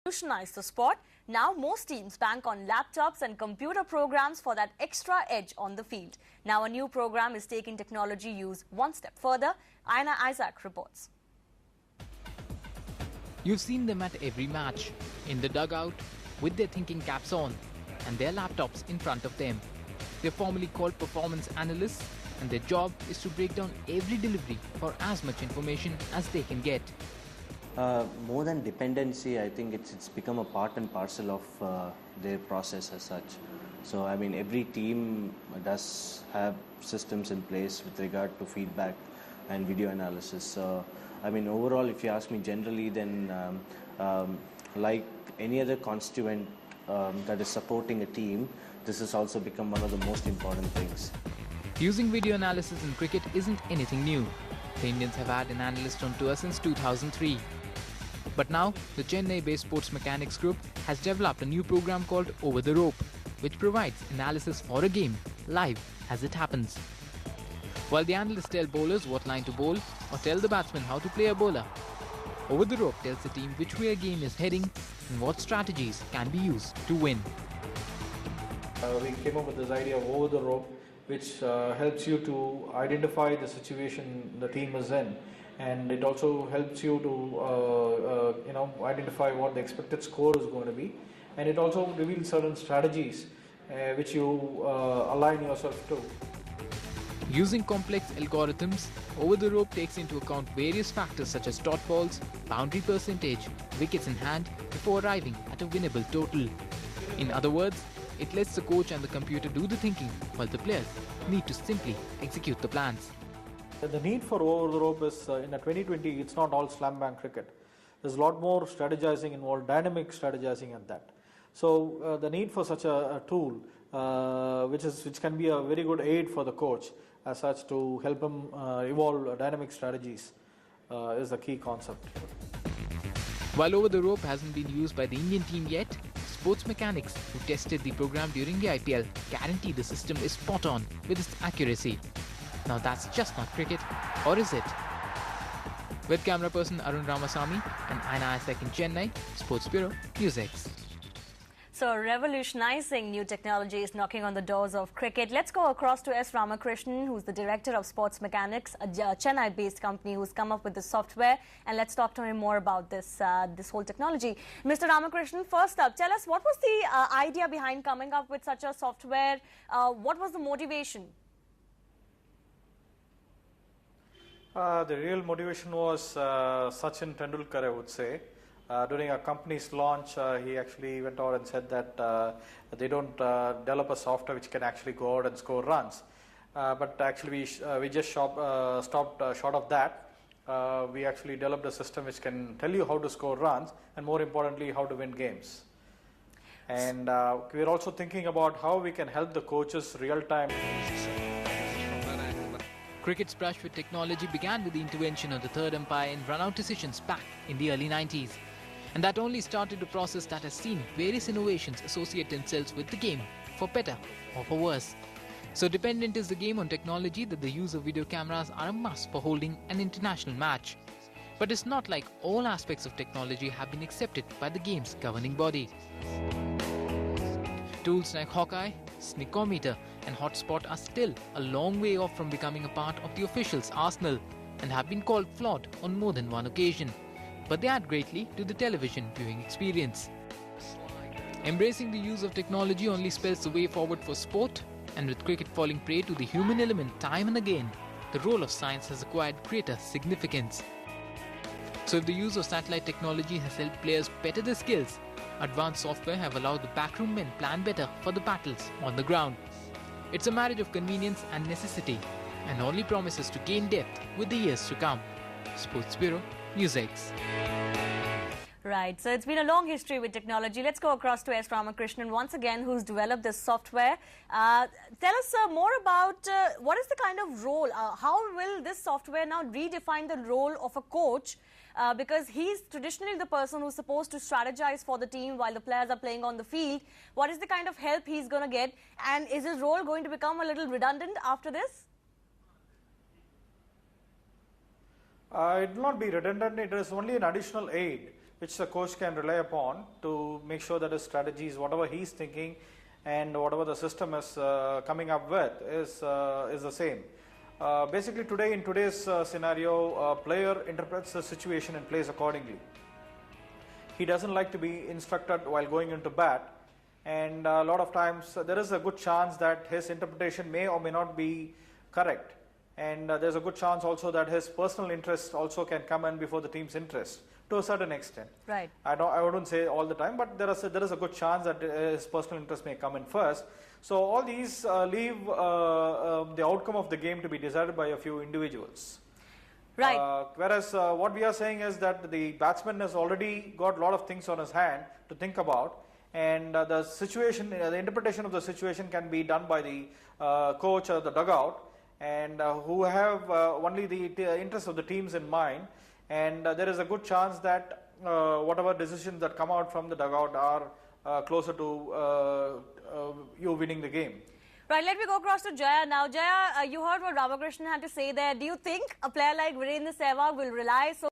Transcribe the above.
Revolutionize the sport. Now most teams bank on laptops and computer programs for that extra edge on the field. Now a new program is taking technology use one step further. Aina Isaac reports. You've seen them at every match, in the dugout, with their thinking caps on and their laptops in front of them. They're formally called performance analysts, and their job is to break down every delivery for as much information as they can get. More than dependency, I think it's become a part and parcel of their process as such. So I mean, every team does have systems in place with regard to feedback and video analysis. So I mean, overall, if you ask me generally, then like any other constituent that is supporting a team, this has also become one of the most important things. Using video analysis in cricket isn't anything new. The Indians have had an analyst on tour since 2003. But now, the Chennai-based Sports Mechanics Group has developed a new program called Over the Rope, which provides analysis for a game, live as it happens. While the analysts tell bowlers what line to bowl or tell the batsman how to play a bowler, Over the Rope tells the team which way a game is heading and what strategies can be used to win. We came up with this idea of Over the Rope, which helps you to identify the situation the team is in, and it also helps you to identify what the expected score is going to be, and it also reveals certain strategies which you align yourself to. Using complex algorithms, Over the Rope takes into account various factors such as dot balls, boundary percentage, wickets in hand before arriving at a winnable total. In other words, it lets the coach and the computer do the thinking while the players need to simply execute the plans. The need for Over the Rope is, in a 2020, it's not all slam bang cricket. There's a lot more strategizing involved, dynamic strategizing at that. So the need for such a tool, which can be a very good aid for the coach as such to help him evolve dynamic strategies, is the key concept. While Over the Rope hasn't been used by the Indian team yet, Sports Mechanics, who tested the program during the IPL, guarantee the system is spot on with its accuracy. Now that's just not cricket, or is it? With camera person Arun Ramasamy and Aina Isaac in Chennai, Sports Bureau, NewsX. So revolutionizing new technology is knocking on the doors of cricket. Let's go across to S. Ramakrishnan, who's the director of Sports Mechanics, a Chennai-based company who's come up with the software. And let's talk to him more about this whole technology. Mr. Ramakrishnan, first up, tell us what was the idea behind coming up with such a software? What was the motivation? The real motivation was Sachin Tendulkar, I would say. During our company's launch, he actually went out and said that they don't develop a software which can actually go out and score runs. But actually we just stopped short of that. We actually developed a system which can tell you how to score runs and, more importantly, how to win games. And we're also thinking about how we can help the coaches real-time. Cricket's brush with technology began with the intervention of the third umpire in run-out decisions back in the early 90s. And that only started a process that has seen various innovations associate themselves with the game, for better or for worse. So dependent is the game on technology that the use of video cameras are a must for holding an international match. But it's not like all aspects of technology have been accepted by the game's governing body. Tools like Hawkeye, Sneakometer and Hotspot are still a long way off from becoming a part of the officials' arsenal and have been called flawed on more than one occasion. But they add greatly to the television viewing experience. Embracing the use of technology only spells the way forward for sport, and with cricket falling prey to the human element time and again, the role of science has acquired greater significance. So if the use of satellite technology has helped players better their skills, advanced software have allowed the backroom men plan better for the battles on the ground. It's a marriage of convenience and necessity, and only promises to gain depth with the years to come. Sports Bureau, NewsX. Right, so it's been a long history with technology. Let's go across to S. Ramakrishnan once again, who's developed this software. Tell us more about what is the kind of role, how will this software now redefine the role of a coach? Because he's traditionally the person who's supposed to strategize for the team while the players are playing on the field. What is the kind of help he's going to get? And is his role going to become a little redundant after this? It will not be redundant. It is only an additional aid. which the coach can rely upon to make sure that his strategies, whatever he's thinking and whatever the system is coming up with is the same. Basically today, in today's scenario, a player interprets the situation and plays accordingly. He doesn't like to be instructed while going into bat, and a lot of times there is a good chance that his interpretation may or may not be correct, and there's a good chance also that his personal interest also can come in before the team's interest to a certain extent. Right. I wouldn't say all the time, but there is a good chance that his personal interest may come in first. So all these leave the outcome of the game to be decided by a few individuals. Right. Whereas what we are saying is that the batsman has already got a lot of things on his hand to think about, and the situation, the interpretation of the situation can be done by the coach or the dugout, and who have only the interest of the teams in mind, and there is a good chance that whatever decisions that come out from the dugout are closer to you winning the game. Right, let me go across to Jaya now. Jaya, you heard what Ramakrishnan had to say there. Do you think a player like Virendra Sehwag will rely so